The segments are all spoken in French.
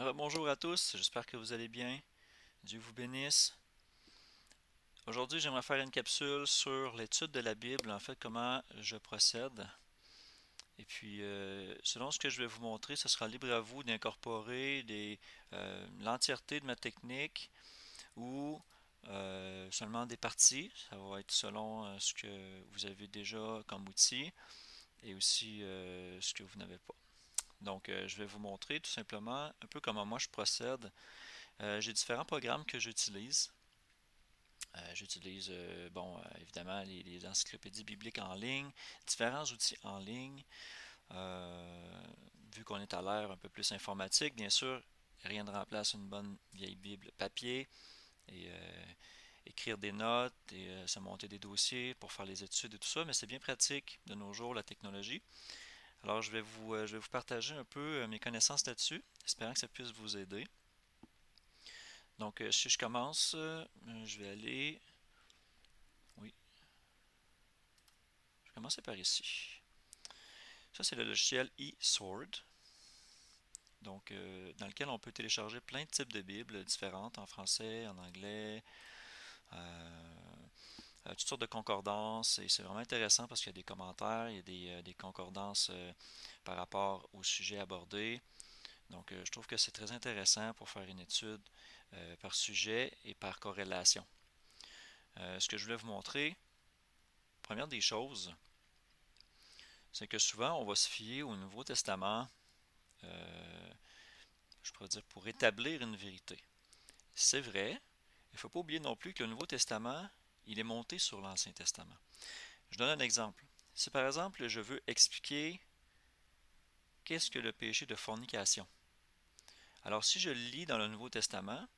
Bonjour à tous, j'espère que vous allez bien. Dieu vous bénisse. Aujourd'hui, j'aimerais faire une capsule sur l'étude de la Bible, en fait, comment je procède. Et puis, selon ce que je vais vous montrer, ce sera libre à vous d'incorporer l'entièreté de ma technique ou seulement des parties. Ça va être selon ce que vous avez déjà comme outil et aussi ce que vous n'avez pas. Donc, je vais vous montrer tout simplement un peu comment moi je procède. J'ai différents programmes que j'utilise. Évidemment, les encyclopédies bibliques en ligne, différents outils en ligne. Euh, Vu qu'on est à l'ère un peu plus informatique, bien sûr, rien ne remplace une bonne vieille Bible papier et écrire des notes et se monter des dossiers pour faire les études et tout ça, mais c'est bien pratique de nos jours, la technologie. Alors, je vais vous partager un peu mes connaissances là-dessus, espérant que ça puisse vous aider. Donc, si je commence, je vais aller. Oui, je vais commencer par ici. Ça, c'est le logiciel eSword, donc dans lequel on peut télécharger plein de types de Bibles différentes en français, en anglais, euh, toutes sortes de concordances. Et c'est vraiment intéressant parce qu'il y a des commentaires, il y a des concordances par rapport au sujet abordé. Donc, je trouve que c'est très intéressant pour faire une étude par sujet et par corrélation. Ce que je voulais vous montrer, première des choses, c'est que souvent on va se fier au Nouveau Testament, je pourrais dire, pour établir une vérité. C'est vrai, il ne faut pas oublier non plus que le Nouveau Testament, il est monté sur l'Ancien Testament. Je donne un exemple. Si par exemple je veux expliquer qu'est-ce que le péché de fornication, alors si je lis dans le Nouveau Testament,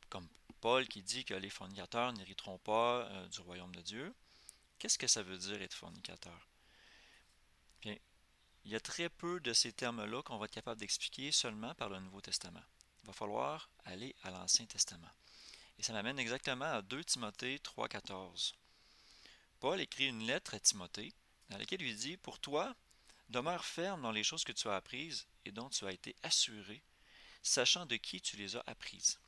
comme Paul qui dit que les fornicateurs n'hériteront pas du royaume de Dieu, qu'est-ce que ça veut dire être fornicateur? Bien, il y a très peu de ces termes-là qu'on va être capable d'expliquer seulement par le Nouveau Testament. Il va falloir aller à l'Ancien Testament. Et ça m'amène exactement à 2 Timothée 3,14. Paul écrit une lettre à Timothée dans laquelle il dit: Pour toi, demeure ferme dans les choses que tu as apprises et dont tu as été assuré, sachant de qui tu les as apprises.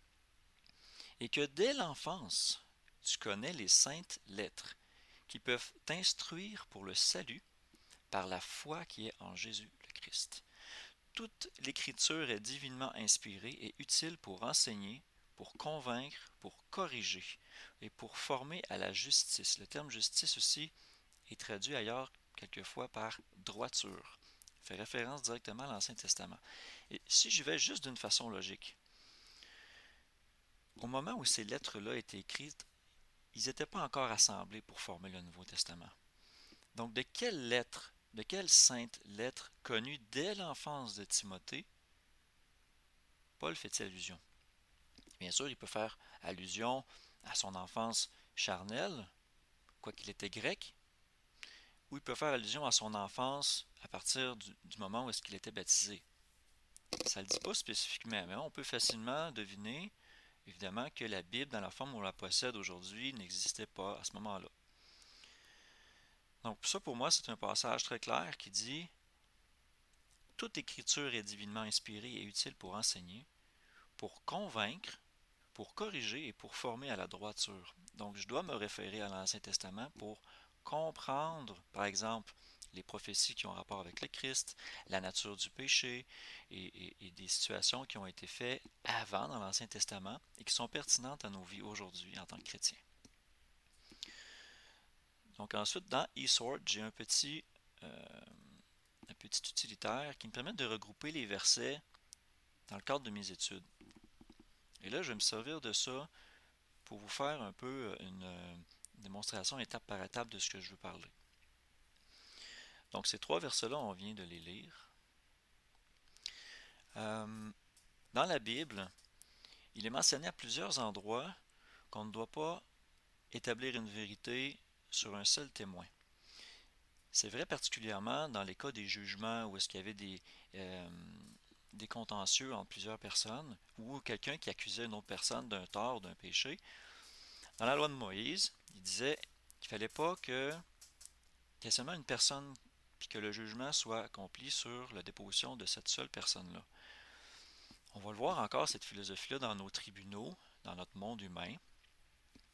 Et que dès l'enfance, tu connais les saintes lettres qui peuvent t'instruire pour le salut par la foi qui est en Jésus le Christ. Toute l'écriture est divinement inspirée et utile pour enseigner, pour convaincre, pour corriger et pour former à la justice. Le terme justice aussi est traduit ailleurs quelquefois par droiture. Il fait référence directement à l'Ancien Testament. Et si je vais juste d'une façon logique, au moment où ces lettres-là étaient écrites, ils n'étaient pas encore assemblés pour former le Nouveau Testament. Donc de quelles lettres, de quelles saintes lettres connues dès l'enfance de Timothée, Paul fait-il allusion? Bien sûr, il peut faire allusion à son enfance charnelle, quoiqu'il était grec, ou il peut faire allusion à son enfance à partir du moment où est-ce qu'il était baptisé. Ça ne le dit pas spécifiquement, mais on peut facilement deviner, évidemment, que la Bible, dans la forme où on la possède aujourd'hui, n'existait pas à ce moment-là. Donc ça, pour moi, c'est un passage très clair qui dit: toute écriture est divinement inspirée et utile pour enseigner, pour convaincre, pour corriger et pour former à la droiture. Donc, je dois me référer à l'Ancien Testament pour comprendre, par exemple, les prophéties qui ont rapport avec le Christ, la nature du péché et des situations qui ont été faites avant dans l'Ancien Testament et qui sont pertinentes à nos vies aujourd'hui en tant que chrétiens. Donc ensuite, dans eSword, j'ai un petit utilitaire qui me permet de regrouper les versets dans le cadre de mes études. Et là, je vais me servir de ça pour vous faire un peu une démonstration étape par étape de ce que je veux parler. Donc ces trois versets-là, on vient de les lire. Dans la Bible, il est mentionné à plusieurs endroits qu'on ne doit pas établir une vérité sur un seul témoin. C'est vrai particulièrement dans les cas des jugements où est-ce qu'il y avait des contentieux entre plusieurs personnes ou quelqu'un qui accusait une autre personne d'un tort, d'un péché. Dans la loi de Moïse, il disait qu'il ne fallait pas qu'il y ait seulement une personne puis que le jugement soit accompli sur la déposition de cette seule personne-là. On va le voir encore, cette philosophie-là, dans nos tribunaux, dans notre monde humain.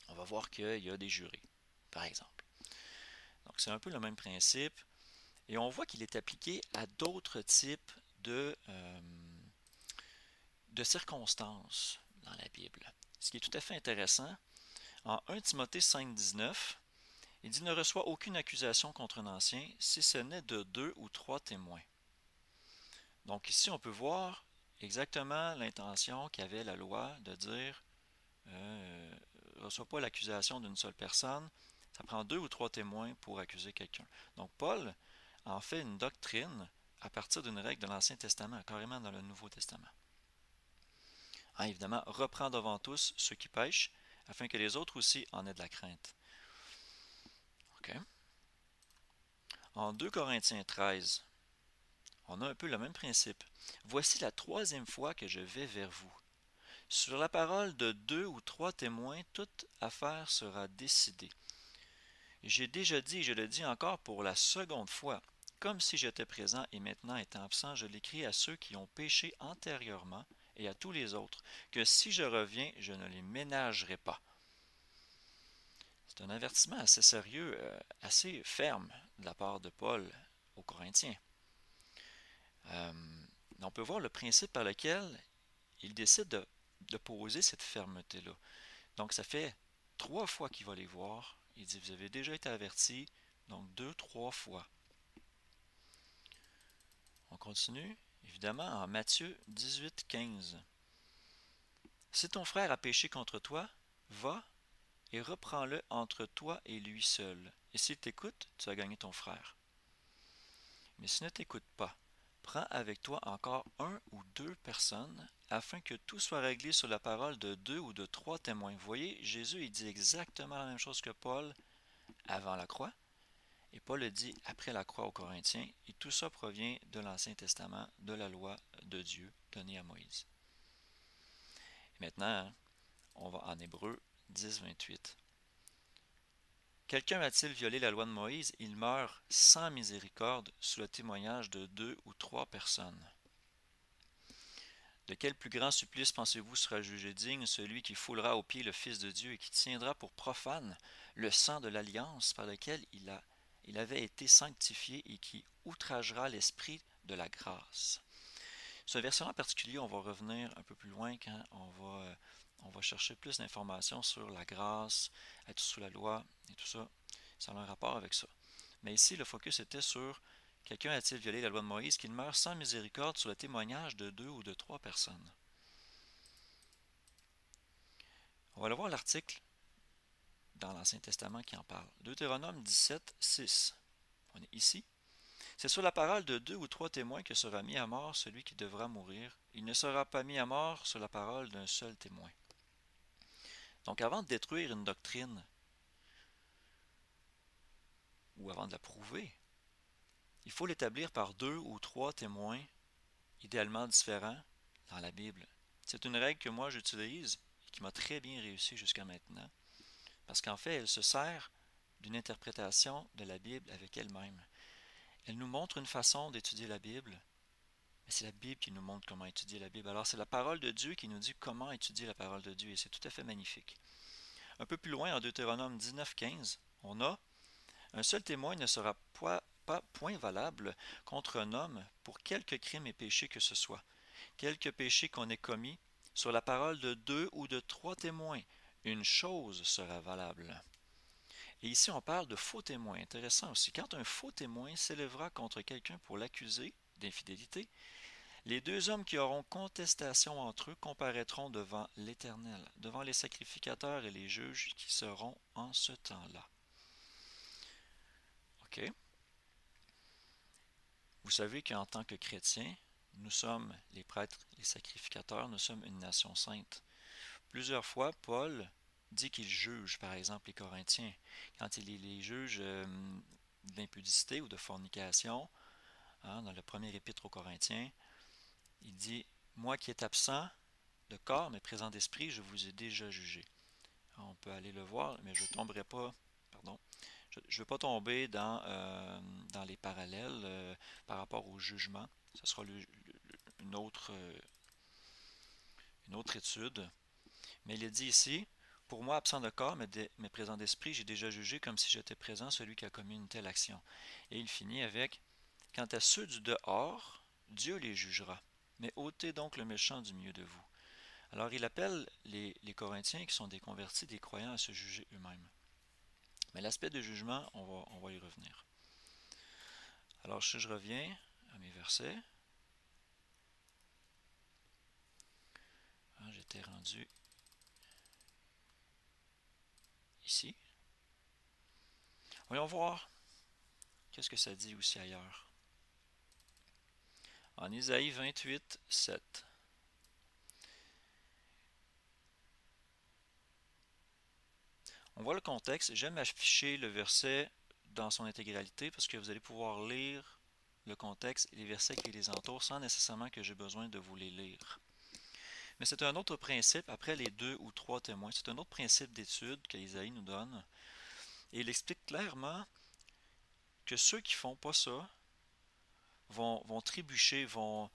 On va voir qu'il y a des jurés, par exemple. Donc, c'est un peu le même principe. Et on voit qu'il est appliqué à d'autres types de circonstances dans la Bible. Ce qui est tout à fait intéressant, en 1 Timothée 5,19, il dit « Ne reçois aucune accusation contre un ancien, si ce n'est de 2 ou 3 témoins. » Donc ici, on peut voir exactement l'intention qu'avait la loi de dire ne reçois pas l'accusation d'une seule personne, ça prend 2 ou 3 témoins pour accuser quelqu'un. Donc Paul en fait une doctrine à partir d'une règle de l'Ancien Testament, carrément dans le Nouveau Testament. Évidemment, reprends devant tous ceux qui pêchent, afin que les autres aussi en aient de la crainte. Okay. En 2 Corinthiens 13, on a un peu le même principe. Voici la 3e fois que je vais vers vous. Sur la parole de 2 ou 3 témoins, toute affaire sera décidée. J'ai déjà dit et je le dis encore pour la 2e fois, comme si j'étais présent et maintenant étant absent, je l'écris à ceux qui ont péché antérieurement et à tous les autres, que si je reviens, je ne les ménagerai pas. C'est un avertissement assez sérieux, assez ferme de la part de Paul aux Corinthiens. On peut voir le principe par lequel il décide de poser cette fermeté-là. Donc ça fait 3 fois qu'il va les voir. Il dit, vous avez déjà été avertis, donc 2, 3 fois. On continue, évidemment, en Matthieu 18, 15. Si ton frère a péché contre toi, va et reprends-le entre toi et lui seul. Et s'il t'écoute, tu as gagné ton frère. Mais s'il ne t'écoute pas, prends avec toi encore 1 ou 2 personnes, afin que tout soit réglé sur la parole de 2 ou de 3 témoins. Vous voyez, Jésus il dit exactement la même chose que Paul avant la croix, et Paul le dit après la croix aux Corinthiens, et tout ça provient de l'Ancien Testament, de la loi de Dieu donnée à Moïse. Et maintenant, on va en Hébreux 10, 28. Quelqu'un a-t-il violé la loi de Moïse? Il meurt sans miséricorde sous le témoignage de 2 ou 3 personnes. De quel plus grand supplice pensez-vous sera jugé digne celui qui foulera aux pieds le Fils de Dieu et qui tiendra pour profane le sang de l'alliance par lequel il avait été sanctifié et qui outragera l'esprit de la grâce? Ce verset-là en particulier, on va revenir un peu plus loin quand on va chercher plus d'informations sur la grâce, être sous la loi et tout ça. Ça a un rapport avec ça. Mais ici, le focus était sur quelqu'un a-t-il violé la loi de Moïse qu'il meurt sans miséricorde sur le témoignage de 2 ou de 3 personnes. On va aller voir l'article dans l'Ancien Testament qui en parle. Deutéronome 17, 6. On est ici. C'est sur la parole de 2 ou 3 témoins que sera mis à mort celui qui devra mourir. Il ne sera pas mis à mort sur la parole d'un seul témoin. Donc avant de détruire une doctrine, ou avant de la prouver, il faut l'établir par 2 ou 3 témoins, idéalement différents, dans la Bible. C'est une règle que moi j'utilise et qui m'a très bien réussi jusqu'à maintenant, parce qu'en fait, elle se sert d'une interprétation de la Bible avec elle-même. Elle nous montre une façon d'étudier la Bible, mais c'est la Bible qui nous montre comment étudier la Bible. Alors c'est la parole de Dieu qui nous dit comment étudier la parole de Dieu, et c'est tout à fait magnifique. Un peu plus loin, en Deutéronome 19, 15, on a « Un seul témoin ne sera point valable contre un homme pour quelque crime et péché que ce soit, quelque péché qu'on ait commis, sur la parole de 2 ou de 3 témoins, une chose sera valable. » Et ici, on parle de faux témoins. Intéressant aussi. Quand un faux témoin s'élèvera contre quelqu'un pour l'accuser d'infidélité, les 2 hommes qui auront contestation entre eux comparaîtront devant l'Éternel, devant les sacrificateurs et les juges qui seront en ce temps-là. OK? Vous savez qu'en tant que chrétiens, nous sommes les prêtres, les sacrificateurs, nous sommes une nation sainte. Plusieurs fois, Paul dit qu'il juge, par exemple, les Corinthiens. Quand il les juge d'impudicité ou de fornication, dans le premier épître aux Corinthiens, il dit « Moi qui est absent de corps, mais présent d'esprit, je vous ai déjà jugé. » On peut aller le voir, mais je ne tomberai pas, pardon, je ne veux pas tomber dans les parallèles par rapport au jugement. Ce sera une autre une autre étude. Mais il est dit ici, pour moi, absent de corps, mais présent d'esprit, j'ai déjà jugé comme si j'étais présent celui qui a commis une telle action. Et il finit avec, quant à ceux du dehors, Dieu les jugera. Mais ôtez donc le méchant du milieu de vous. Alors il appelle les Corinthiens qui sont des convertis, des croyants, à se juger eux-mêmes. Mais l'aspect de jugement, on va y revenir. Alors si je reviens à mes versets, j'étais rendu ici. Voyons voir qu'est-ce que ça dit aussi ailleurs. En Isaïe 28, 7. On voit le contexte. J'aime afficher le verset dans son intégralité parce que vous allez pouvoir lire le contexte et les versets qui les entourent sans nécessairement que j'ai besoin de vous les lire. Mais c'est un autre principe, après les 2 ou 3 témoins, c'est un autre principe d'étude qu'Isaïe nous donne. Et il explique clairement que ceux qui ne font pas ça vont trébucher, vont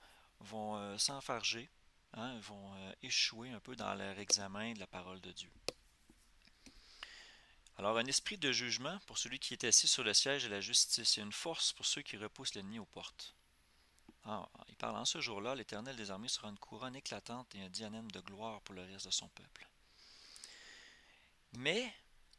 s'enfarger, vont échouer un peu dans leur examen de la parole de Dieu. Alors, un esprit de jugement pour celui qui est assis sur le siège de la justice et une force pour ceux qui repoussent l'ennemi aux portes. Il parle en ce jour-là, l'Éternel des armées sera une couronne éclatante et un diadème de gloire pour le reste de son peuple. Mais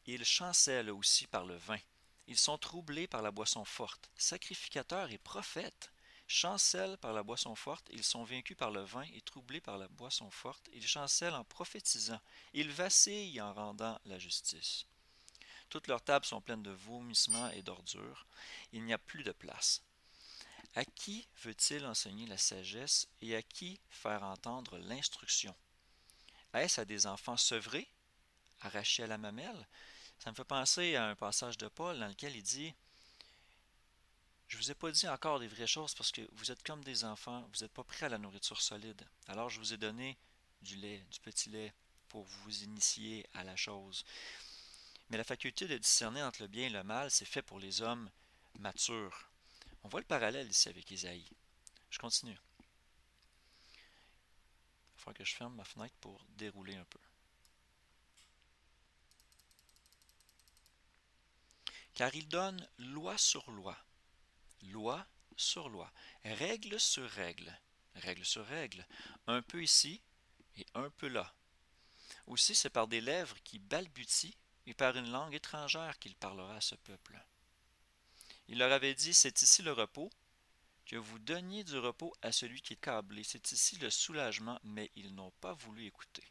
ils chancellent aussi par le vin. Ils sont troublés par la boisson forte. Sacrificateurs et prophètes chancellent par la boisson forte. Ils sont vaincus par le vin et troublés par la boisson forte. Ils chancellent en prophétisant. Ils vacillent en rendant la justice. Toutes leurs tables sont pleines de vomissements et d'ordures. Il n'y a plus de place. À qui veut-il enseigner la sagesse et à qui faire entendre l'instruction? Est-ce à des enfants sevrés, arrachés à la mamelle? Ça me fait penser à un passage de Paul dans lequel il dit « Je ne vous ai pas dit encore des vraies choses parce que vous êtes comme des enfants, vous n'êtes pas prêts à la nourriture solide. Alors je vous ai donné du lait, du petit lait, pour vous initier à la chose. » Mais la faculté de discerner entre le bien et le mal, c'est fait pour les hommes matures. On voit le parallèle ici avec Isaïe. Je continue. Il va falloir que je ferme ma fenêtre pour dérouler un peu. Car il donne loi sur loi, loi sur loi, règle sur règle, règle sur règle, un peu ici et un peu là. Aussi c'est par des lèvres qui balbutient et par une langue étrangère qu'il parlera à ce peuple. Il leur avait dit, c'est ici le repos, que vous donniez du repos à celui qui est câblé, c'est ici le soulagement, mais ils n'ont pas voulu écouter.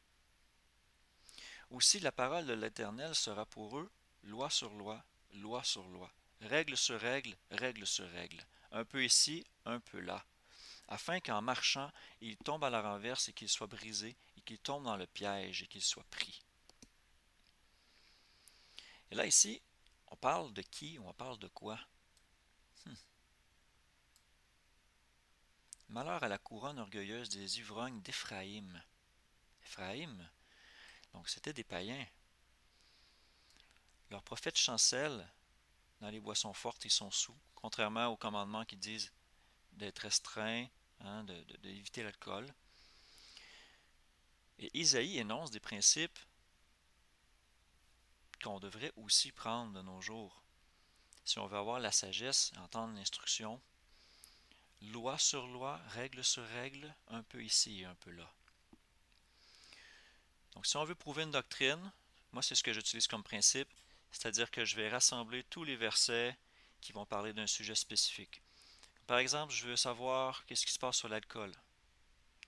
Aussi la parole de l'Éternel sera pour eux loi sur loi, loi sur loi, règle sur règle, règle sur règle, un peu ici, un peu là, afin qu'en marchant, ils tombent à la renverse et qu'ils soient brisés, et qu'ils tombent dans le piège et qu'ils soient pris. Et là, ici, on parle de qui, on parle de quoi? Malheur à la couronne orgueilleuse des ivrognes d'Éphraïm. Éphraïm, donc c'était des païens. Leurs prophètes chancellent dans les boissons fortes, ils sont sous, contrairement aux commandements qui disent d'être restreint, d'éviter l'alcool. Et Isaïe énonce des principes qu'on devrait aussi prendre de nos jours. Si on veut avoir la sagesse, entendre l'instruction, loi sur loi, règle sur règle, un peu ici et un peu là. Donc si on veut prouver une doctrine, moi c'est ce que j'utilise comme principe, c'est-à-dire que je vais rassembler tous les versets qui vont parler d'un sujet spécifique. Par exemple, je veux savoir qu'est-ce qui se passe sur l'alcool.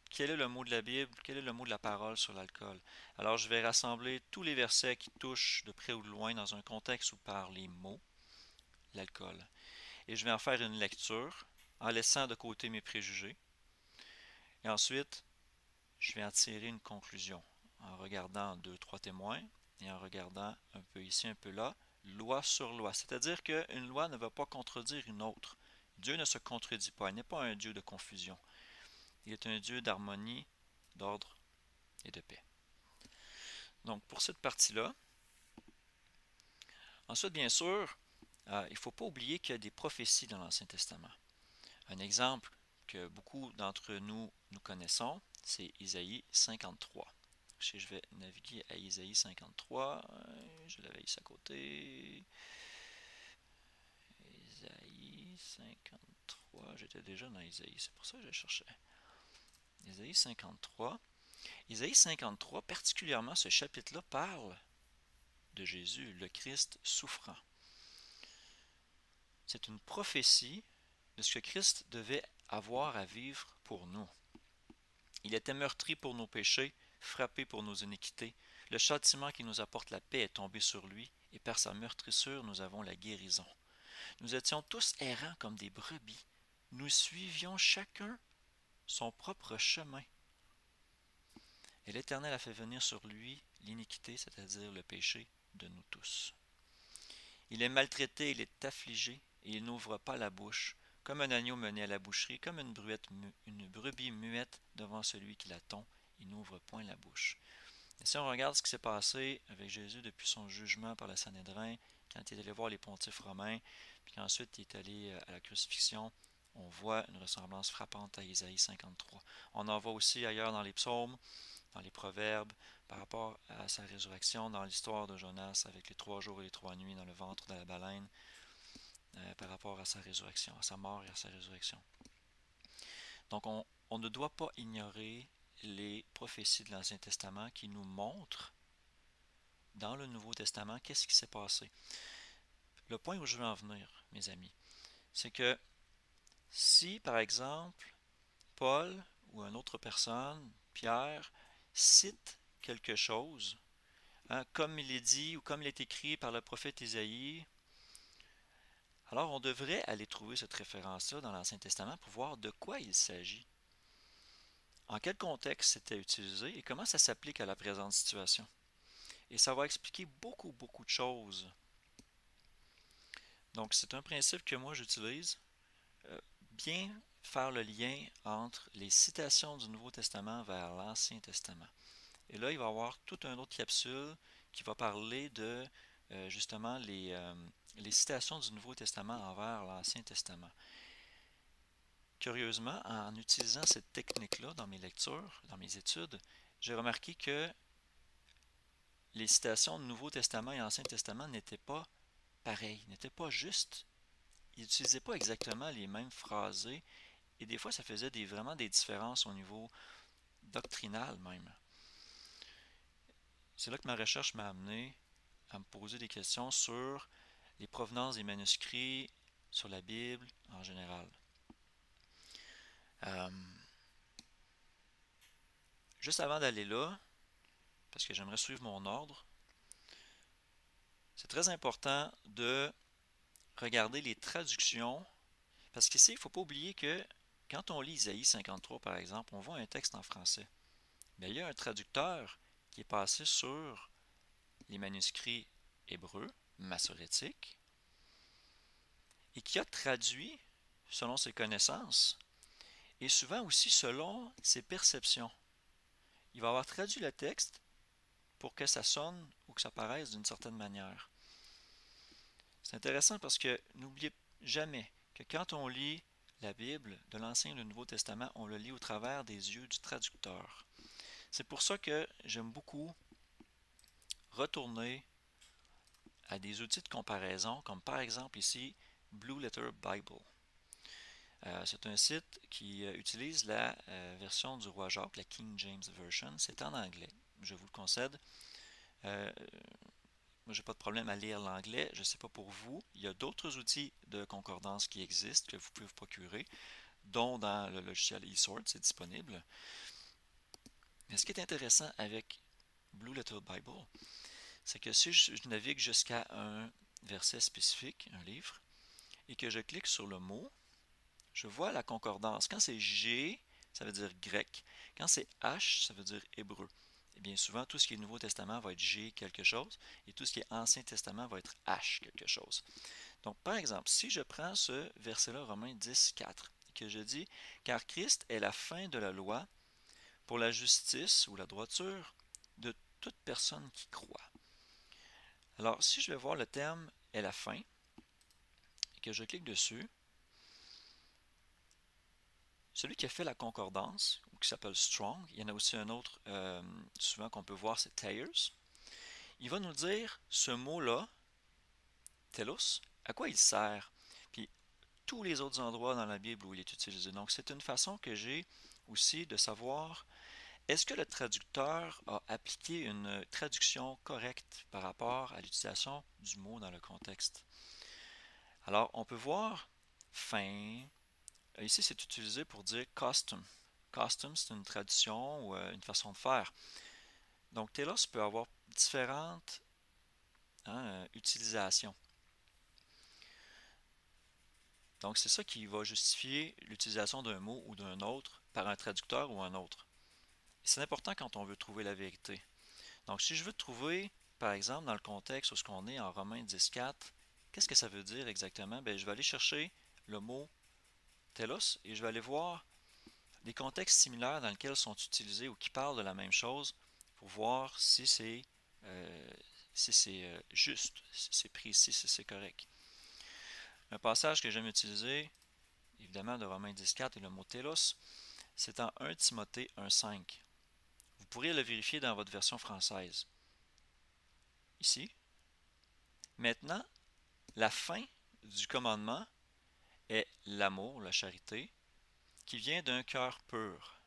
Quel est le mot de la Bible, quel est le mot de la parole sur l'alcool? Alors je vais rassembler tous les versets qui touchent de près ou de loin dans un contexte où parlent les mots, l'alcool. Et je vais en faire une lecture en laissant de côté mes préjugés. Et ensuite, je vais en tirer une conclusion en regardant 2-3 témoins et en regardant un peu ici, un peu là, loi sur loi. C'est-à-dire qu'une loi ne va pas contredire une autre. Dieu ne se contredit pas. Il n'est pas un Dieu de confusion. Il est un Dieu d'harmonie, d'ordre et de paix. Donc, pour cette partie-là, ensuite, bien sûr, il ne faut pas oublier qu'il y a des prophéties dans l'Ancien Testament. Un exemple que beaucoup d'entre nous connaissons, c'est Isaïe 53. Si je vais naviguer à Isaïe 53, je l'avais ici à côté. Isaïe 53, j'étais déjà dans Isaïe, c'est pour ça que je cherchais. Isaïe 53. Isaïe 53, particulièrement ce chapitre-là, parle de Jésus, le Christ souffrant. C'est une prophétie de ce que Christ devait avoir à vivre pour nous. Il était meurtri pour nos péchés, frappé pour nos iniquités. Le châtiment qui nous apporte la paix est tombé sur lui, et par sa meurtrissure nous avons la guérison. Nous étions tous errants comme des brebis. Nous suivions chacun son propre chemin. Et l'Éternel a fait venir sur lui l'iniquité, c'est-à-dire le péché de nous tous. Il est maltraité, il est affligé, et il n'ouvre pas la bouche, comme un agneau mené à la boucherie, comme une brebis muette devant celui qui la tond, il n'ouvre point la bouche. Et si on regarde ce qui s'est passé avec Jésus depuis son jugement par le Sanhédrin, quand il est allé voir les pontifes romains, puis qu'ensuite il est allé à la crucifixion, on voit une ressemblance frappante à Isaïe 53. On en voit aussi ailleurs dans les psaumes, dans les proverbes, par rapport à sa résurrection, dans l'histoire de Jonas avec les 3 jours et les 3 nuits dans le ventre de la baleine, par rapport à sa résurrection, à sa mort et à sa résurrection. Donc on ne doit pas ignorer les prophéties de l'Ancien Testament qui nous montrent dans le Nouveau Testament qu'est-ce qui s'est passé. Le point où je veux en venir, mes amis, c'est que si, par exemple, Paul ou une autre personne, Pierre, cite quelque chose, comme il est dit ou comme il est écrit par le prophète Isaïe, alors on devrait aller trouver cette référence-là dans l'Ancien Testament pour voir de quoi il s'agit. En quel contexte c'était utilisé et comment ça s'applique à la présente situation. Et ça va expliquer beaucoup de choses. Donc c'est un principe que moi j'utilise. Bien faire le lien entre les citations du Nouveau Testament vers l'Ancien Testament. Et là, il va y avoir toute une autre capsule qui va parler de justement les citations du Nouveau Testament envers l'Ancien Testament. Curieusement, en utilisant cette technique-là dans mes lectures, dans mes études, j'ai remarqué que les citations du Nouveau Testament et Ancien Testament n'étaient pas pareilles, n'étaient pas justes. Ils n'utilisaient pas exactement les mêmes phrasés et des fois ça faisait vraiment des différences au niveau doctrinal même. C'est là que ma recherche m'a amené à me poser des questions sur les provenances des manuscrits, sur la Bible en général. Juste avant d'aller là, parce que j'aimerais suivre mon ordre, c'est très important de regarder les traductions, parce qu'ici, il ne faut pas oublier que quand on lit Isaïe 53, par exemple, on voit un texte en français. Mais il y a un traducteur qui est passé sur les manuscrits hébreux, massorétiques, et qui a traduit selon ses connaissances, et souvent aussi selon ses perceptions. Il va avoir traduit le texte pour que ça sonne ou que ça paraisse d'une certaine manière. C'est intéressant parce que n'oubliez jamais que quand on lit la Bible, de l'Ancien et du Nouveau Testament, on le lit au travers des yeux du traducteur. C'est pour ça que j'aime beaucoup retourner à des outils de comparaison, comme par exemple ici Blue Letter Bible. C'est un site qui utilise la version du roi Jacques, la King James Version. C'est en anglais, je vous le concède. Moi, j'ai pas de problème à lire l'anglais. Je ne sais pas pour vous. Il y a d'autres outils de concordance qui existent que vous pouvez vous procurer, dont dans le logiciel eSword, c'est disponible. Mais ce qui est intéressant avec Blue Letter Bible, c'est que si je navigue jusqu'à un verset spécifique, un livre, et que je clique sur le mot, je vois la concordance. Quand c'est G, ça veut dire grec. Quand c'est H, ça veut dire hébreu. Et bien souvent, tout ce qui est Nouveau Testament va être G quelque chose, et tout ce qui est Ancien Testament va être H quelque chose. Donc, par exemple, si je prends ce verset-là, Romains 10, 4, et que je dis « Car Christ est la fin de la loi pour la justice ou la droiture de toute personne qui croit. » Alors, si je vais voir le terme « est la fin », et que je clique dessus, Celui qui a fait la concordance, ou qui s'appelle Strong, il y en a aussi un autre souvent qu'on peut voir, c'est Thayers. Il va nous dire ce mot-là, telos, à quoi il sert, puis tous les autres endroits dans la Bible où il est utilisé. Donc c'est une façon que j'ai aussi de savoir est-ce que le traducteur a appliqué une traduction correcte par rapport à l'utilisation du mot dans le contexte. Alors on peut voir fin. Ici, c'est utilisé pour dire custom. Custom, c'est une tradition ou une façon de faire. Donc, telos peut avoir différentes utilisations. Donc, c'est ça qui va justifier l'utilisation d'un mot ou d'un autre par un traducteur ou un autre. C'est important quand on veut trouver la vérité. Donc, si je veux trouver, par exemple, dans le contexte où on est en Romains 10.4, qu'est-ce que ça veut dire exactement? Bien, je vais aller chercher le mot telos et je vais aller voir des contextes similaires dans lesquels sont utilisés ou qui parlent de la même chose pour voir si c'est juste, si c'est précis, si c'est correct. Un passage que j'aime utiliser, évidemment de Romains 10.4 est le mot telos, c'est en 1 Timothée 1.5. Vous pourriez le vérifier dans votre version française. Ici. Maintenant, la fin du commandement est l'amour, la charité, qui vient d'un cœur pur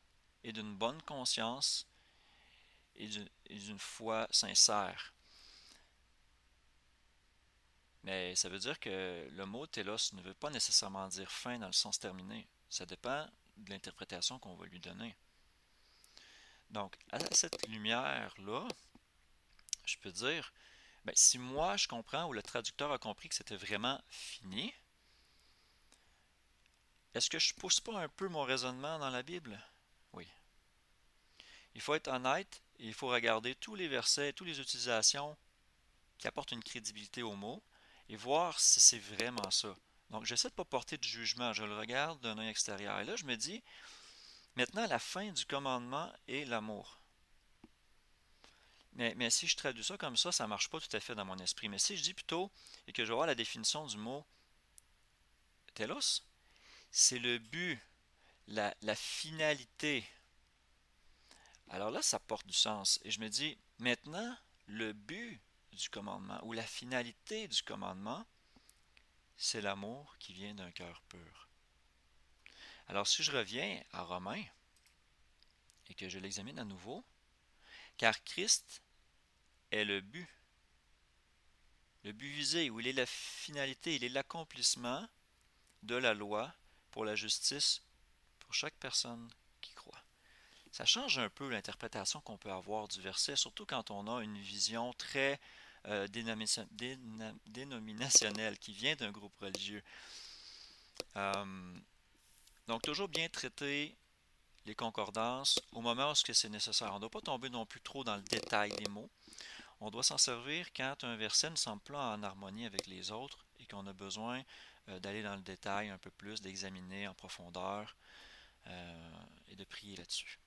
et d'une bonne conscience et d'une foi sincère. Mais ça veut dire que le mot télos ne veut pas nécessairement dire fin dans le sens terminé. Ça dépend de l'interprétation qu'on va lui donner. Donc, à cette lumière-là, je peux dire, ben, si moi je comprends ou le traducteur a compris que c'était vraiment fini, est-ce que je pousse pas un peu mon raisonnement dans la Bible? Oui. Il faut être honnête et il faut regarder tous les versets, toutes les utilisations qui apportent une crédibilité au mot et voir si c'est vraiment ça. Donc, j'essaie de ne pas porter de jugement, je le regarde d'un œil extérieur. Et là, je me dis, maintenant, la fin du commandement est l'amour. Mais si je traduis ça comme ça ne marche pas tout à fait dans mon esprit. Mais si je dis plutôt, et que je vais voir la définition du mot telos, c'est le but, la finalité. Alors là, ça porte du sens. Et je me dis, maintenant, le but du commandement, ou la finalité du commandement, c'est l'amour qui vient d'un cœur pur. Alors si je reviens à Romains et que je l'examine à nouveau, car Christ est le but visé, où il est la finalité, il est l'accomplissement de la loi pour la justice pour chaque personne qui croit. Ça change un peu l'interprétation qu'on peut avoir du verset, surtout quand on a une vision très dénominationnelle qui vient d'un groupe religieux. Donc toujours bien traiter les concordances au moment où c'est nécessaire. On ne doit pas tomber non plus trop dans le détail des mots. On doit s'en servir quand un verset ne semble pas en harmonie avec les autres et qu'on a besoin d'aller dans le détail un peu plus, d'examiner en profondeur et de prier là-dessus.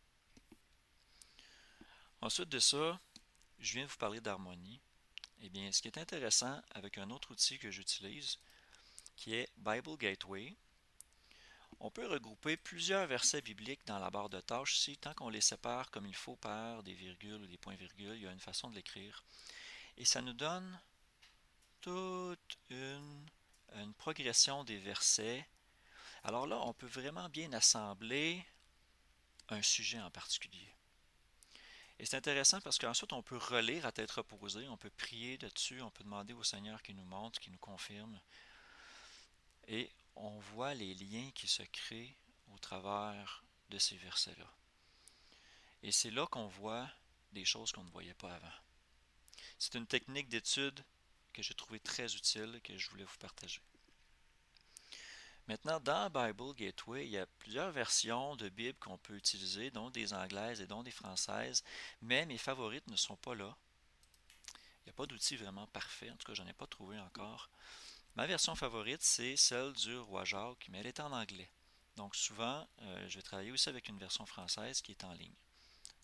Ensuite de ça, je viens de vous parler d'harmonie. Eh bien, ce qui est intéressant avec un autre outil que j'utilise, qui est Bible Gateway, on peut regrouper plusieurs versets bibliques dans la barre de tâches ici, tant qu'on les sépare comme il faut par des virgules ou des points-virgules, il y a une façon de l'écrire. Et ça nous donne toute une progression des versets. Alors là, on peut vraiment bien assembler un sujet en particulier. Et c'est intéressant parce qu'ensuite, on peut relire à tête reposée, on peut prier dessus, on peut demander au Seigneur qu'il nous montre, qu'il nous confirme. Et on voit les liens qui se créent au travers de ces versets-là. Et c'est là qu'on voit des choses qu'on ne voyait pas avant. C'est une technique d'étude que j'ai trouvée très utile et que je voulais vous partager. Maintenant, dans Bible Gateway, il y a plusieurs versions de Bible qu'on peut utiliser, dont des anglaises et dont des françaises, mais mes favorites ne sont pas là. Il n'y a pas d'outil vraiment parfait, en tout cas, je n'en ai pas trouvé encore. Ma version favorite, c'est celle du Roi Jacques, mais elle est en anglais. Donc souvent, je vais travailler aussi avec une version française qui est en ligne.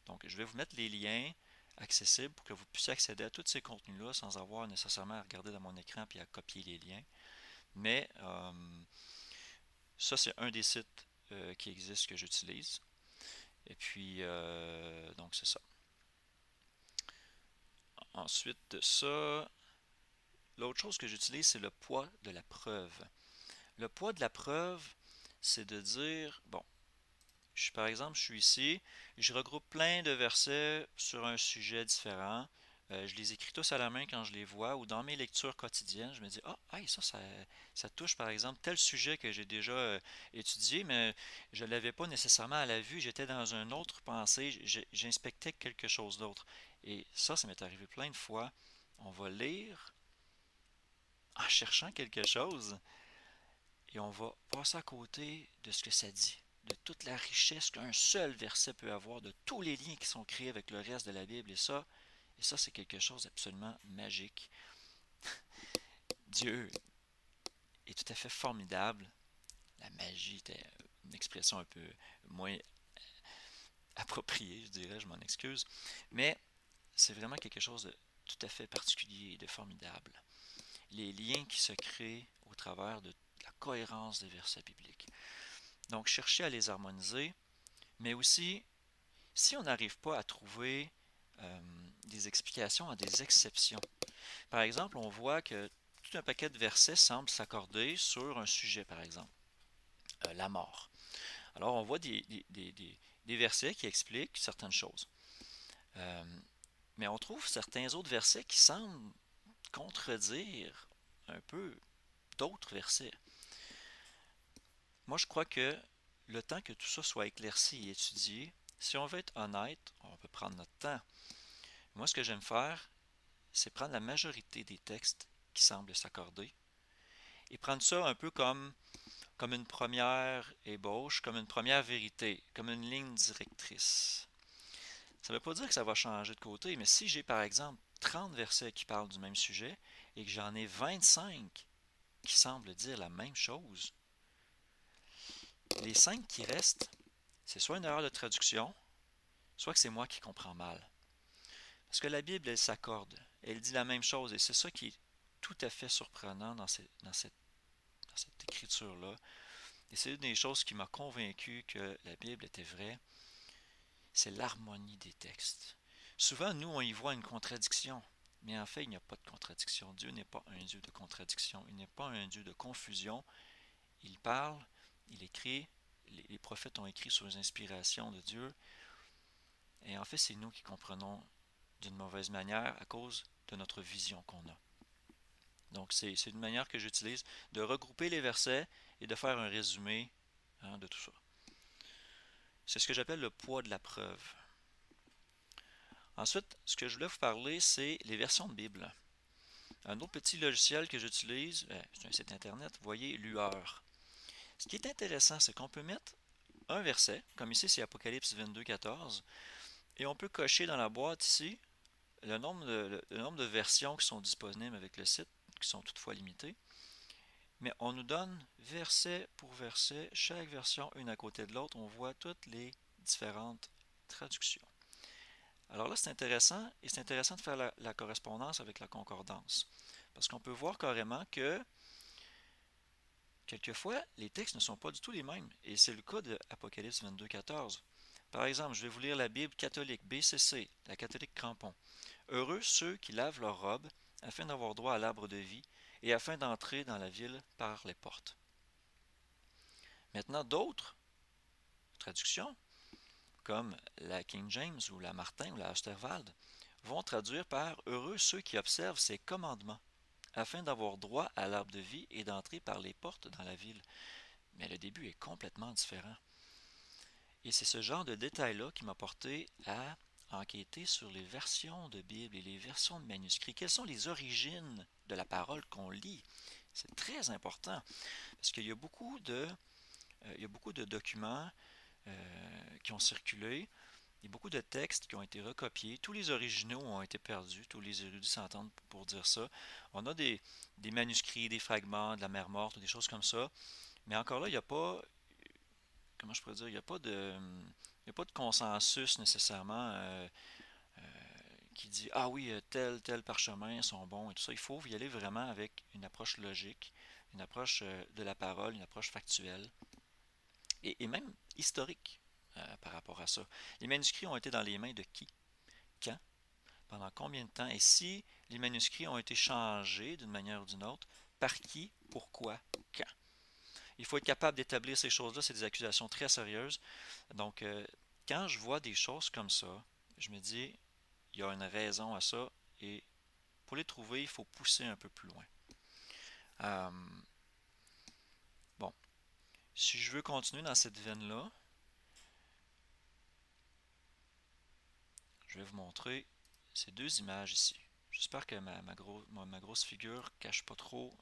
Donc je vais vous mettre les liens accessibles pour que vous puissiez accéder à tous ces contenus-là sans avoir nécessairement à regarder dans mon écran et à copier les liens. Mais ça, c'est un des sites qui existent que j'utilise. Et puis, donc c'est ça. Ensuite de ça, l'autre chose que j'utilise, c'est le poids de la preuve. Le poids de la preuve, c'est de dire, bon, par exemple, je suis ici, je regroupe plein de versets sur un sujet différent. Je les écris tous à la main quand je les vois ou dans mes lectures quotidiennes. Je me dis, ah, hey, ça touche par exemple tel sujet que j'ai déjà étudié, mais je ne l'avais pas nécessairement à la vue. J'étais dans une autre pensée, j'inspectais quelque chose d'autre. Et ça m'est arrivé plein de fois. On va lire en cherchant quelque chose et on va passer à côté de ce que ça dit, de toute la richesse qu'un seul verset peut avoir, de tous les liens qui sont créés avec le reste de la Bible. Et ça c'est quelque chose d'absolument magique. Dieu est tout à fait formidable. La magie était une expression un peu moins appropriée, je dirais, je m'en excuse. Mais c'est vraiment quelque chose de tout à fait particulier et de formidable. Les liens qui se créent au travers de la cohérence des versets bibliques. Donc, chercher à les harmoniser, mais aussi, si on n'arrive pas à trouver des explications à des exceptions. Par exemple, on voit que tout un paquet de versets semble s'accorder sur un sujet, par exemple, la mort. Alors, on voit des versets qui expliquent certaines choses. Mais on trouve certains autres versets qui semblent contredire un peu d'autres versets. Moi, je crois que le temps que tout ça soit éclairci et étudié, si on veut être honnête, on peut prendre notre temps. Moi, ce que j'aime faire, c'est prendre la majorité des textes qui semblent s'accorder et prendre ça un peu comme une première ébauche, comme une première vérité, comme une ligne directrice. Ça ne veut pas dire que ça va changer de côté, mais si j'ai par exemple 30 versets qui parlent du même sujet et que j'en ai 25 qui semblent dire la même chose, les 5 qui restent, c'est soit une erreur de traduction, soit que c'est moi qui comprends mal. Parce que la Bible, elle s'accorde, elle dit la même chose, et c'est ça qui est tout à fait surprenant dans cette écriture-là. Et c'est une des choses qui m'a convaincu que la Bible était vraie, c'est l'harmonie des textes. Souvent, nous, on y voit une contradiction, mais en fait, il n'y a pas de contradiction. Dieu n'est pas un Dieu de contradiction, il n'est pas un Dieu de confusion. Il parle, il écrit, les prophètes ont écrit sous les inspirations de Dieu, et en fait, c'est nous qui comprenons d'une mauvaise manière à cause de notre vision qu'on a. Donc, c'est une manière que j'utilise de regrouper les versets et de faire un résumé de tout ça. C'est ce que j'appelle le poids de la preuve. Ensuite, ce que je voulais vous parler, c'est les versions de Bible. Un autre petit logiciel que j'utilise, c'est un site internet, vous voyez, Lueur. Ce qui est intéressant, c'est qu'on peut mettre un verset, comme ici c'est Apocalypse 22, 14, et on peut cocher dans la boîte ici le nombre de versions qui sont disponibles avec le site, qui sont toutefois limitées. Mais on nous donne verset pour verset, chaque version une à côté de l'autre, on voit toutes les différentes traductions. Alors là, c'est intéressant, et c'est intéressant de faire la correspondance avec la concordance. Parce qu'on peut voir carrément que quelquefois, les textes ne sont pas du tout les mêmes. Et c'est le cas de Apocalypse 22, 14. Par exemple, je vais vous lire la Bible catholique, BCC, la catholique Crampon. Heureux ceux qui lavent leurs robes, afin d'avoir droit à l'arbre de vie, et afin d'entrer dans la ville par les portes. Maintenant, d'autres traductions, comme la King James ou la Martin ou la Osterwald, vont traduire par heureux ceux qui observent ses commandements, afin d'avoir droit à l'arbre de vie et d'entrer par les portes dans la ville. Mais le début est complètement différent. Et c'est ce genre de détails-là qui m'a porté à enquêter sur les versions de Bible et les versions de manuscrits. Quelles sont les origines de la parole qu'on lit? C'est très important, parce qu'il y a beaucoup de documents qui ont circulé, et beaucoup de textes qui ont été recopiés. Tous les originaux ont été perdus, tous les érudits s'entendent pour dire ça. On a des manuscrits, des fragments de la mer morte, des choses comme ça, mais encore là, il n'y a pas, comment je pourrais dire, il n'y a pas de consensus nécessairement qui dit ah oui, tel parchemin sont bons et tout ça. Il faut y aller vraiment avec une approche logique, une approche de la parole, une approche factuelle. et même historique par rapport à ça. Les manuscrits ont été dans les mains de qui? Quand? Pendant combien de temps? Et si les manuscrits ont été changés d'une manière ou d'une autre, par qui? Pourquoi? Quand? Il faut être capable d'établir ces choses-là. C'est des accusations très sérieuses. Donc, quand je vois des choses comme ça, je me dis, il y a une raison à ça. Et pour les trouver, il faut pousser un peu plus loin. Euh, bon, si je veux continuer dans cette veine-là, je vais vous montrer ces deux images ici. J'espère que ma grosse figure ne cache pas trop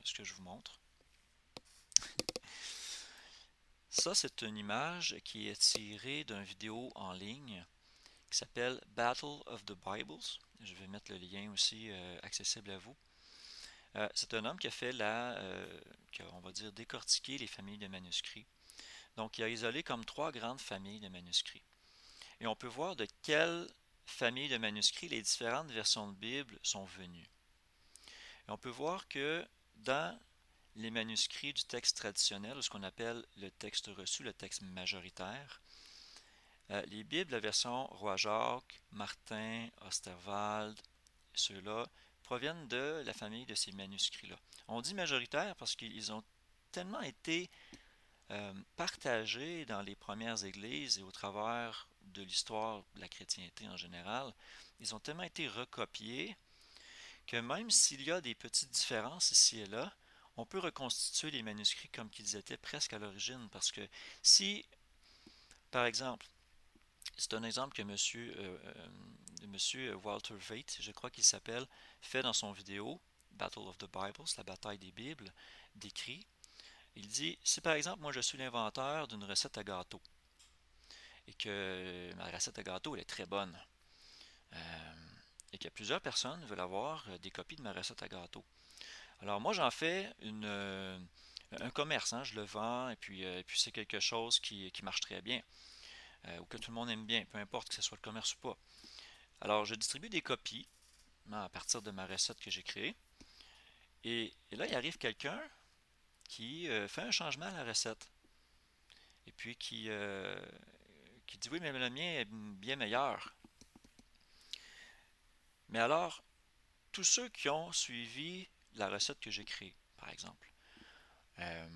ce que je vous montre. Ça, c'est une image qui est tirée d'une vidéo en ligne qui s'appelle Battle of the Bibles. Je vais mettre le lien aussi accessible à vous. C'est un homme qui a fait on va dire, décortiqué les familles de manuscrits. Donc, il a isolé comme trois grandes familles de manuscrits. Et on peut voir de quelle famille de manuscrits les différentes versions de Bible sont venues. Et on peut voir que dans les manuscrits du texte traditionnel, ou ce qu'on appelle le texte reçu, le texte majoritaire, les Bibles, la version Roi Jacques, Martin, Osterwald, ceux-là, proviennent de la famille de ces manuscrits-là. On dit majoritaire parce qu'ils ont tellement été partagés dans les premières églises et au travers de l'histoire de la chrétienté en général, ils ont tellement été recopiés que même s'il y a des petites différences ici et là, on peut reconstituer les manuscrits comme qu'ils étaient presque à l'origine. Parce que si, par exemple, c'est un exemple que monsieur Walter Veit, je crois qu'il s'appelle, fait dans son vidéo Battle of the Bibles, la bataille des Bibles, décrit. Il dit, si par exemple moi je suis l'inventeur d'une recette à gâteau et que ma recette à gâteau elle est très bonne et que plusieurs personnes veulent avoir des copies de ma recette à gâteau. Alors moi j'en fais un commerce, hein, je le vends et puis c'est quelque chose qui marche très bien ou que tout le monde aime bien, peu importe que ce soit le commerce ou pas. Alors je distribue des copies à partir de ma recette que j'ai créée et là il arrive quelqu'un qui fait un changement à la recette et puis qui dit oui mais le mien est bien meilleur. Mais alors tous ceux qui ont suivi la recette que j'ai créée, par exemple, euh,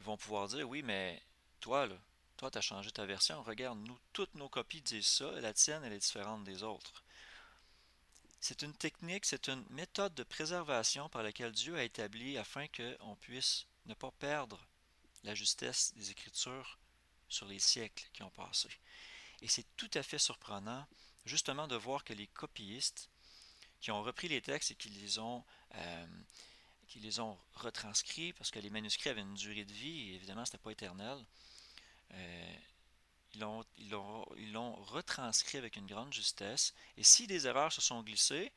vont pouvoir dire oui, mais toi, là, toi, tu as changé ta version. Regarde, nous, toutes nos copies disent ça, la tienne, elle est différente des autres. C'est une technique, c'est une méthode de préservation par laquelle Dieu a établi afin qu'on puisse ne pas perdre la justesse des Écritures sur les siècles qui ont passé. Et c'est tout à fait surprenant, justement, de voir que les copyistes qui ont repris les textes et euh, qui les ont retranscrits, parce que les manuscrits avaient une durée de vie, et évidemment, ce n'était pas éternel, euh, ils l'ont retranscrit avec une grande justesse. Et si des erreurs se sont glissées,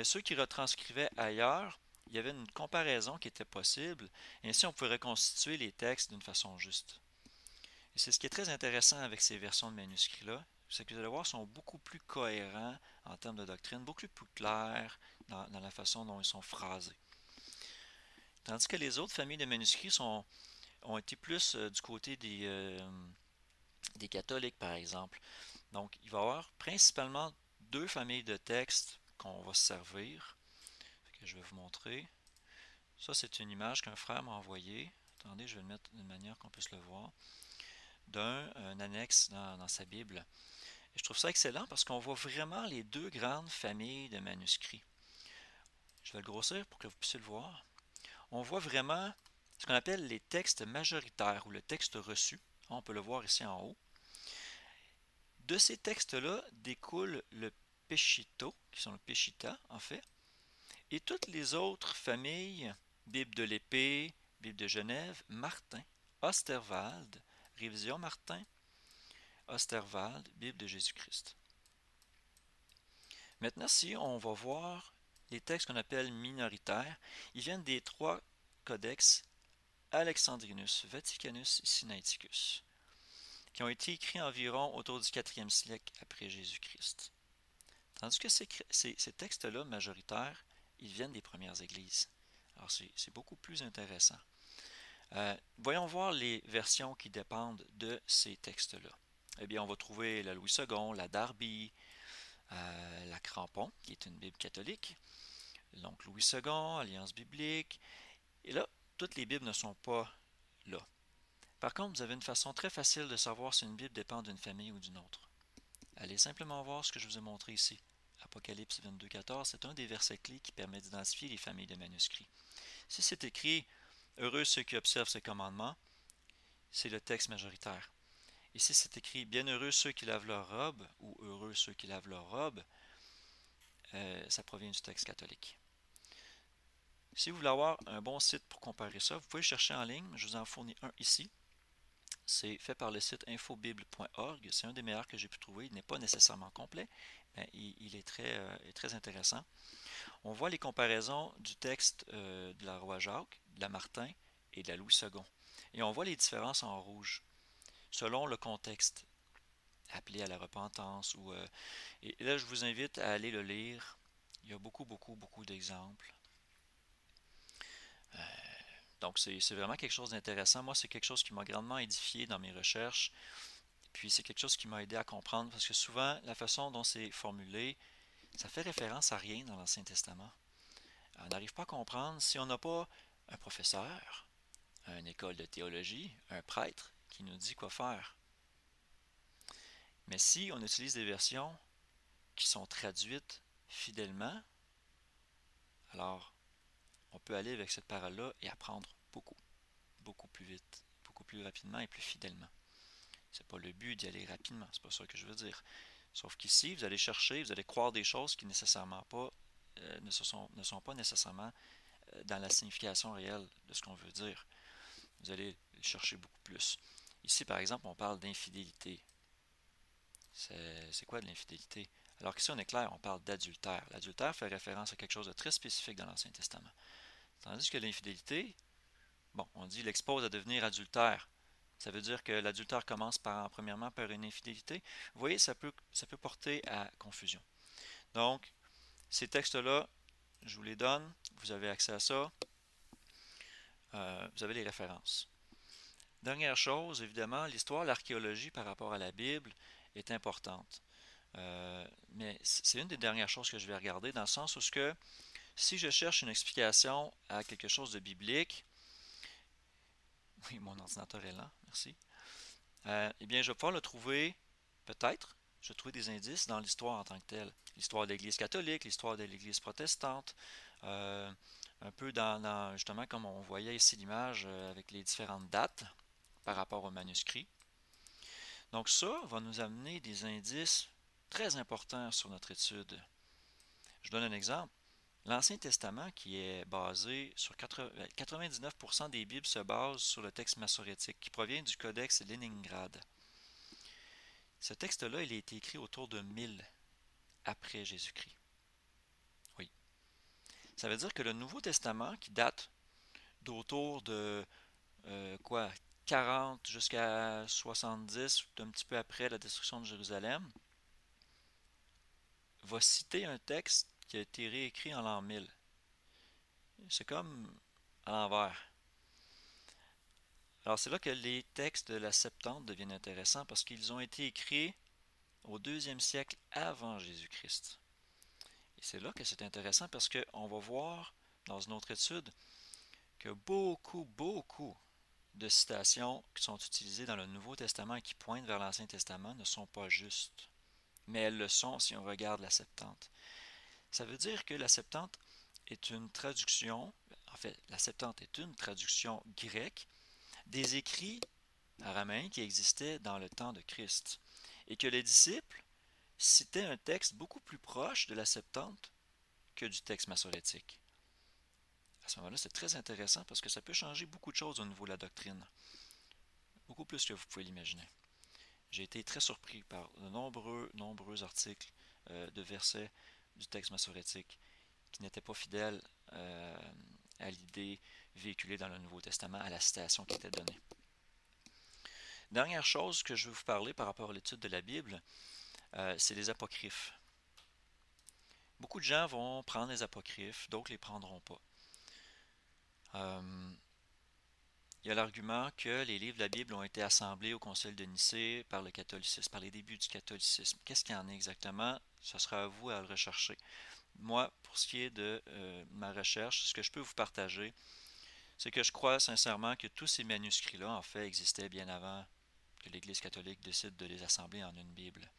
ceux qui retranscrivaient ailleurs, il y avait une comparaison qui était possible, et ainsi on pouvait reconstituer les textes d'une façon juste. Et c'est ce qui est très intéressant avec ces versions de manuscrits-là, c'est que vous allez voir, sont beaucoup plus cohérents en termes de doctrine, beaucoup plus clairs dans la façon dont ils sont phrasés. Tandis que les autres familles de manuscrits ont été plus du côté des catholiques, par exemple. Donc, il va y avoir principalement deux familles de textes qu'on va se servir. Que je vais vous montrer. Ça, c'est une image qu'un frère m'a envoyée. Attendez, je vais le mettre d'une manière qu'on puisse le voir. Un annexe dans sa Bible. Et je trouve ça excellent parce qu'on voit vraiment les deux grandes familles de manuscrits. Je vais le grossir pour que vous puissiez le voir. On voit vraiment ce qu'on appelle les textes majoritaires ou le texte reçu. On peut le voir ici en haut. De ces textes-là découle le Peshitta, qui sont le Peshitta en fait, et toutes les autres familles, Bible de l'Épée, Bible de Genève, Martin, Osterwald, Révision Martin, Osterwald, Bible de Jésus-Christ. Maintenant, si on va voir les textes qu'on appelle minoritaires, ils viennent des trois codex Alexandrinus, Vaticanus et Sinaiticus, qui ont été écrits environ autour du 4e siècle après Jésus-Christ. Tandis que ces textes-là, majoritaires, ils viennent des premières églises. Alors c'est beaucoup plus intéressant. Voyons voir les versions qui dépendent de ces textes-là. Eh bien, on va trouver la Louis II, la Darby, la Crampon, qui est une Bible catholique, donc Louis II, Alliance biblique. Et là, toutes les Bibles ne sont pas là. Par contre, vous avez une façon très facile de savoir si une Bible dépend d'une famille ou d'une autre. Allez simplement voir ce que je vous ai montré ici. Apocalypse 22,14, c'est un des versets clés qui permet d'identifier les familles de manuscrits. Si c'est écrit « Heureux ceux qui observent ces commandements », c'est le texte majoritaire. Et si c'est écrit « Bienheureux ceux qui lavent leur robe » ou « Heureux ceux qui lavent leur robe », ça provient du texte catholique. Si vous voulez avoir un bon site pour comparer ça, vous pouvez le chercher en ligne. Je vous en fournis un ici. C'est fait par le site infobible.org. C'est un des meilleurs que j'ai pu trouver. Il n'est pas nécessairement complet, mais il est très intéressant. On voit les comparaisons du texte de la Roi Jacques, de la Martin et de la Louis II. Et on voit les différences en rouge, selon le contexte, appelé à la repentance. Et là, je vous invite à aller le lire. Il y a beaucoup d'exemples. Donc, c'est vraiment quelque chose d'intéressant. Moi, c'est quelque chose qui m'a grandement édifié dans mes recherches. Puis, c'est quelque chose qui m'a aidé à comprendre parce que souvent, la façon dont c'est formulé, ça fait référence à rien dans l'Ancien Testament. On n'arrive pas à comprendre si on n'a pas un professeur, une école de théologie, un prêtre qui nous dit quoi faire. Mais si on utilise des versions qui sont traduites fidèlement, alors on peut aller avec cette parole-là et apprendre beaucoup plus vite, beaucoup plus rapidement et plus fidèlement. C'est pas le but d'y aller rapidement, c'est pas ça que je veux dire. Sauf qu'ici, vous allez chercher, vous allez croire des choses qui nécessairement pas, ne sont pas nécessairement dans la signification réelle de ce qu'on veut dire. Vous allez chercher beaucoup plus. Ici, par exemple, on parle d'infidélité. C'est quoi de l'infidélité? Alors qu'ici, on est clair, on parle d'adultère. L'adultère fait référence à quelque chose de très spécifique dans l'Ancien Testament. Tandis que l'infidélité, bon, on dit l'expose à devenir adultère. Ça veut dire que l'adultère commence premièrement par une infidélité. Vous voyez, ça peut porter à confusion. Donc, ces textes-là, je vous les donne. Vous avez accès à ça. Vous avez les références. Dernière chose, évidemment, l'histoire, l'archéologie par rapport à la Bible est importante. Mais c'est une des dernières choses que je vais regarder, dans le sens où si je cherche une explication à quelque chose de biblique, oui, mon ordinateur est lent, merci, eh bien, je vais pouvoir le trouver, peut-être, je vais trouver des indices dans l'histoire en tant que telle. L'histoire de l'Église catholique, l'histoire de l'Église protestante, un peu justement, comme on voyait ici l'image avec les différentes dates par rapport au manuscrit. Donc ça va nous amener des indices très importants sur notre étude. Je donne un exemple. L'Ancien Testament, qui est basé sur 99% des Bibles se basent sur le texte massorétique, qui provient du Codex Léningrad. Ce texte-là, il a été écrit autour de 1000 après Jésus-Christ. Oui. Ça veut dire que le Nouveau Testament, qui date d'autour de 40 jusqu'à 70, un petit peu après la destruction de Jérusalem, va citer un texte qui a été réécrit en l'an 1000. C'est comme à l'envers. Alors c'est là que les textes de la Septante deviennent intéressants parce qu'ils ont été écrits au 2e siècle avant Jésus-Christ. Et c'est là que c'est intéressant parce qu'on va voir dans une autre étude que beaucoup de citations qui sont utilisées dans le Nouveau Testament et qui pointent vers l'Ancien Testament ne sont pas justes. Mais elles le sont si on regarde la Septante. Ça veut dire que la Septante est une traduction, en fait, la Septante est une traduction grecque des écrits araméens qui existaient dans le temps de Christ, et que les disciples citaient un texte beaucoup plus proche de la Septante que du texte massorétique. À ce moment-là, c'est très intéressant parce que ça peut changer beaucoup de choses au niveau de la doctrine, beaucoup plus que vous pouvez l'imaginer. J'ai été très surpris par de nombreux articles de versets du texte massorétique qui n'étaient pas fidèles à l'idée véhiculée dans le Nouveau Testament, à la citation qui était donnée. Dernière chose que je vais vous parler par rapport à l'étude de la Bible, c'est les apocryphes. Beaucoup de gens vont prendre les apocryphes, d'autres ne les prendront pas. il y a l'argument que les livres de la Bible ont été assemblés au Concile de Nicée par le catholicisme, par les débuts du catholicisme. Qu'est-ce qu'il y en est exactement? Ce sera à vous à le rechercher. Moi, pour ce qui est de ma recherche, ce que je peux vous partager, c'est que je crois sincèrement que tous ces manuscrits-là, en fait, existaient bien avant que l'Église catholique décide de les assembler en une Bible.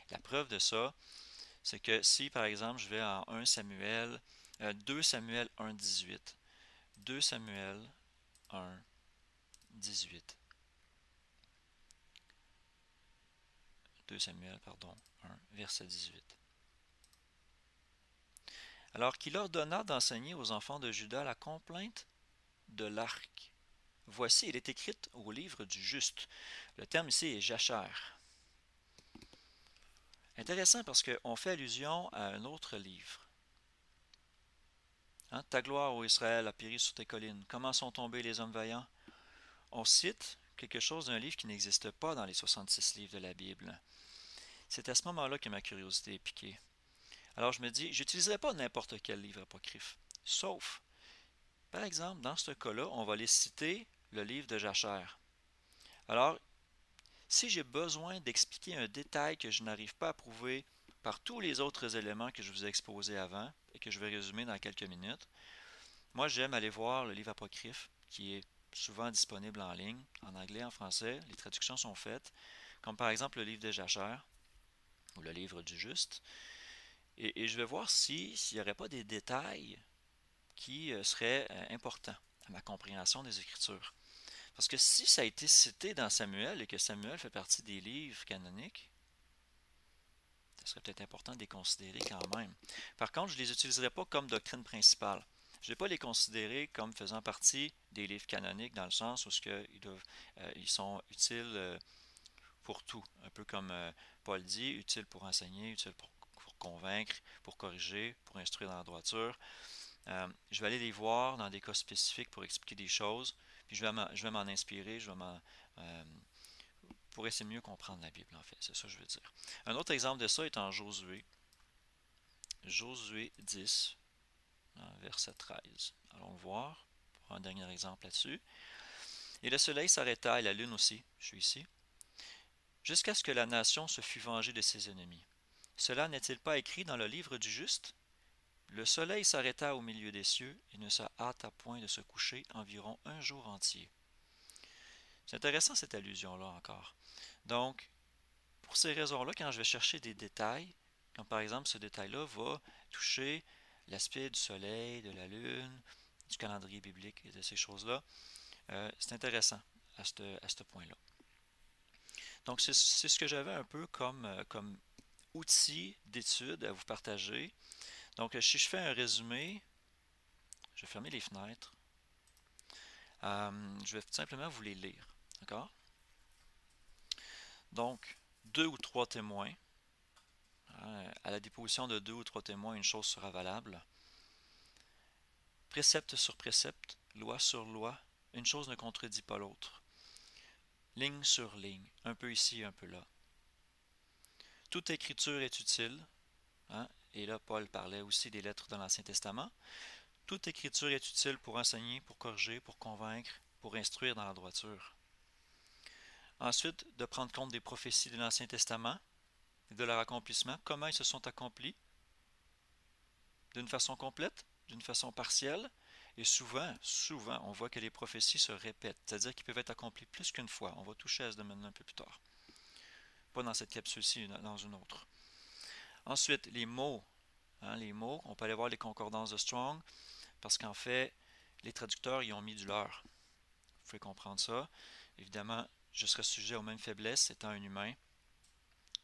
La preuve de ça, c'est que si, par exemple, je vais en 1 Samuel, 2 Samuel 1, 18, 2 Samuel 1, 18, 2 Samuel, pardon, 1, verset 18. Alors qu'il ordonna d'enseigner aux enfants de Juda la complainte de l'arc. Voici, elle est écrite au livre du juste. Le terme ici est jachère. Intéressant parce qu'on fait allusion à un autre livre. Hein, ta gloire, ô Israël, a péri sur tes collines. Comment sont tombés les hommes vaillants? On cite quelque chose d'un livre qui n'existe pas dans les 66 livres de la Bible. C'est à ce moment-là que ma curiosité est piquée. Alors je me dis, j'utiliserai pas n'importe quel livre apocryphe, sauf, par exemple, dans ce cas-là, on va les citer le livre de Jachère. Alors, si j'ai besoin d'expliquer un détail que je n'arrive pas à prouver par tous les autres éléments que je vous ai exposés avant et que je vais résumer dans quelques minutes, moi j'aime aller voir le livre apocryphe qui est souvent disponible en ligne, en anglais, en français, les traductions sont faites, comme par exemple le livre de Jachère ou le livre du juste, et je vais voir s'il n'y aurait pas des détails qui seraient importants à ma compréhension des Écritures. Parce que si ça a été cité dans Samuel et que Samuel fait partie des livres canoniques, ce serait peut-être important de les considérer quand même. Par contre, je ne les utiliserai pas comme doctrine principale. Je ne vais pas les considérer comme faisant partie des livres canoniques dans le sens où ils sont utiles pour tout. Un peu comme Paul dit, utiles pour enseigner, utiles pour convaincre, pour corriger, pour instruire dans la droiture. Je vais aller les voir dans des cas spécifiques pour expliquer des choses, puis je vais m'en inspirer, pour essayer de mieux comprendre la Bible, en fait. C'est ça que je veux dire. Un autre exemple de ça est en Josué. Josué 10, verset 13. Allons le voir, pour un dernier exemple là-dessus. Et le soleil s'arrêta, et la lune aussi, je suis ici, jusqu'à ce que la nation se fût vengée de ses ennemis. Cela n'est-il pas écrit dans le livre du juste? Le soleil s'arrêta au milieu des cieux et ne se hâta point de se coucher environ un jour entier. C'est intéressant cette allusion-là encore. Donc, pour ces raisons-là, quand je vais chercher des détails, comme par exemple ce détail-là va toucher l'aspect du soleil, de la lune, du calendrier biblique et de ces choses-là, c'est intéressant à ce point-là. Donc, c'est ce que j'avais un peu comme outil d'étude à vous partager. Donc, si je fais un résumé, je vais fermer les fenêtres. Je vais simplement vous les lire. D'accord? Donc, 2 ou 3 témoins. À la déposition de 2 ou 3 témoins, une chose sera valable. Précepte sur précepte, loi sur loi, une chose ne contredit pas l'autre. Ligne sur ligne, un peu ici, un peu là. Toute écriture est utile. Et là, Paul parlait aussi des lettres de l'Ancien Testament. Toute écriture est utile pour enseigner, pour corriger, pour convaincre, pour instruire dans la droiture. Ensuite, de prendre compte des prophéties de l'Ancien Testament et de leur accomplissement, comment ils se sont accomplis, d'une façon complète, d'une façon partielle, et souvent, on voit que les prophéties se répètent, c'est-à-dire qu'ils peuvent être accomplis plus qu'une fois. On va toucher à ce domaine un peu plus tard. Pas dans cette capsule-ci, dans une autre. Ensuite, les mots. Les mots, on peut aller voir les concordances de Strong, parce qu'en fait, les traducteurs y ont mis du leur. Vous pouvez comprendre ça. Évidemment, je serai sujet aux mêmes faiblesses étant un humain.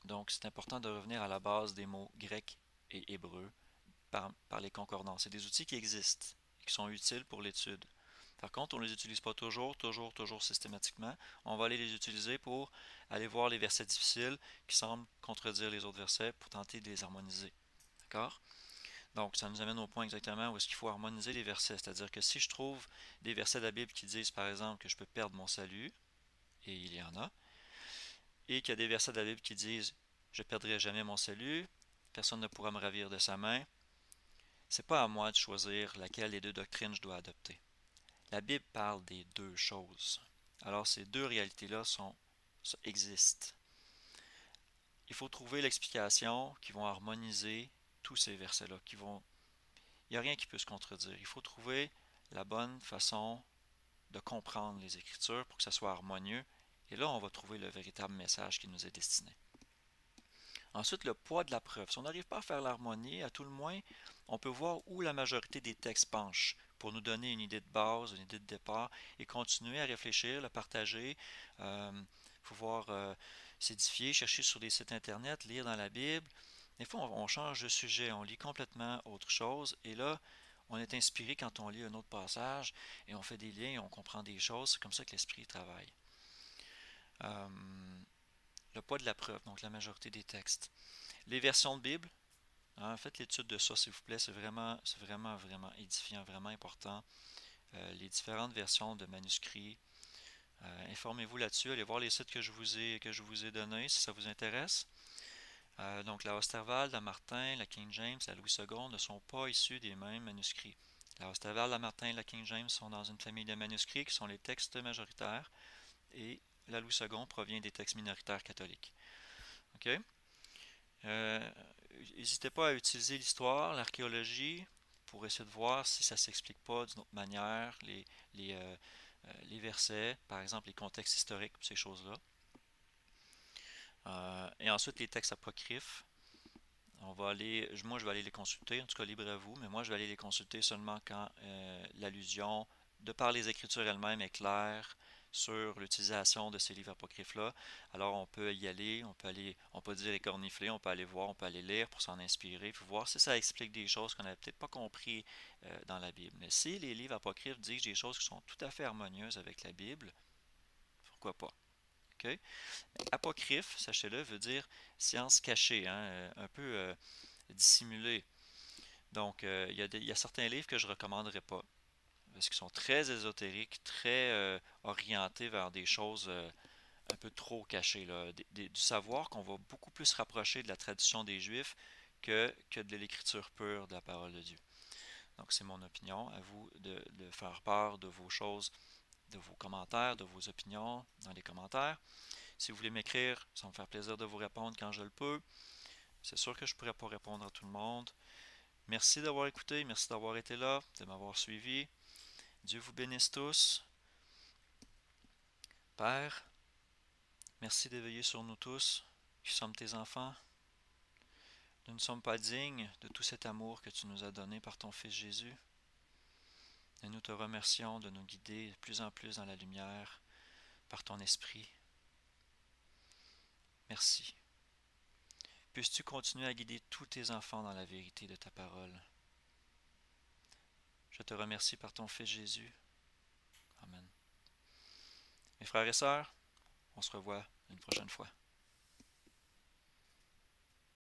Donc, c'est important de revenir à la base des mots grecs et hébreux par les concordances. C'est des outils qui existent et qui sont utiles pour l'étude. Par contre, on ne les utilise pas toujours systématiquement. On va aller les utiliser pour aller voir les versets difficiles qui semblent contredire les autres versets pour tenter de les harmoniser. D'accord? Donc, ça nous amène au point exactement où est-ce qu'il faut harmoniser les versets. C'est-à-dire que si je trouve des versets de la Bible qui disent, par exemple, que je peux perdre mon salut, et il y en a, et qu'il y a des versets de la Bible qui disent, je ne perdrai jamais mon salut, personne ne pourra me ravir de sa main, c'est pas à moi de choisir laquelle des deux doctrines je dois adopter. La Bible parle des deux choses. Alors ces deux réalités-là existent. Il faut trouver l'explication qui va harmoniser tous ces versets-là. Il n'y a rien qui peut se contredire. Il faut trouver la bonne façon de comprendre les Écritures pour que ça soit harmonieux. Et là, on va trouver le véritable message qui nous est destiné. Ensuite, le poids de la preuve. Si on n'arrive pas à faire l'harmonie, à tout le moins, on peut voir où la majorité des textes penchent pour nous donner une idée de base, une idée de départ et continuer à réfléchir, le partager, pouvoir s'édifier, chercher sur des sites internet, lire dans la Bible. Des fois, on change de sujet, on lit complètement autre chose et là, on est inspiré quand on lit un autre passage et on fait des liens et on comprend des choses. C'est comme ça que l'esprit travaille. Le poids de la preuve, donc la majorité des textes. Les versions de Bible, hein, faites l'étude de ça s'il vous plaît, c'est vraiment, vraiment édifiant, vraiment important. Les différentes versions de manuscrits, informez-vous là-dessus, allez voir les sites que je vous ai donnés si ça vous intéresse. Donc la Osterwald, la Martin, la King James, la Louis II ne sont pas issus des mêmes manuscrits. La Osterwald, la Martin et la King James sont dans une famille de manuscrits qui sont les textes majoritaires et la Louis II provient des textes minoritaires catholiques. OK? N'hésitez pas à utiliser l'histoire, l'archéologie, pour essayer de voir si ça ne s'explique pas d'une autre manière, les versets, par exemple les contextes historiques, ces choses-là. Et ensuite les textes apocryphes. Moi je vais aller les consulter, en tout cas libre à vous, mais moi je vais aller les consulter seulement quand l'allusion, de par les Écritures elles-mêmes, est claire sur l'utilisation de ces livres apocryphes-là. Alors on peut y aller, on peut dire écornifler, on peut aller voir, on peut aller lire pour s'en inspirer, puis voir si ça explique des choses qu'on n'avait peut-être pas compris dans la Bible. Mais si les livres apocryphes disent des choses qui sont tout à fait harmonieuses avec la Bible, pourquoi pas? Okay? Apocryphe, sachez-le, veut dire science cachée, hein, un peu dissimulée. Donc, il y a certains livres que je ne recommanderais pas, parce qu'ils sont très ésotériques, très orientés vers des choses un peu trop cachées, là, du savoir qu'on va beaucoup plus se rapprocher de la tradition des Juifs que de l'écriture pure de la parole de Dieu. Donc, c'est mon opinion. À vous de faire part de vos choses, de vos commentaires, de vos opinions dans les commentaires. Si vous voulez m'écrire, ça va me faire plaisir de vous répondre quand je le peux. C'est sûr que je ne pourrai pas répondre à tout le monde. Merci d'avoir écouté, merci d'avoir été là, de m'avoir suivi. Dieu vous bénisse tous. Père, merci de veiller sur nous tous, qui sommes tes enfants. Nous ne sommes pas dignes de tout cet amour que tu nous as donné par ton Fils Jésus. Et nous te remercions de nous guider de plus en plus dans la lumière par ton Esprit. Merci. Puisses-tu continuer à guider tous tes enfants dans la vérité de ta parole. Je te remercie par ton Fils Jésus. Amen. Mes frères et sœurs, on se revoit une prochaine fois.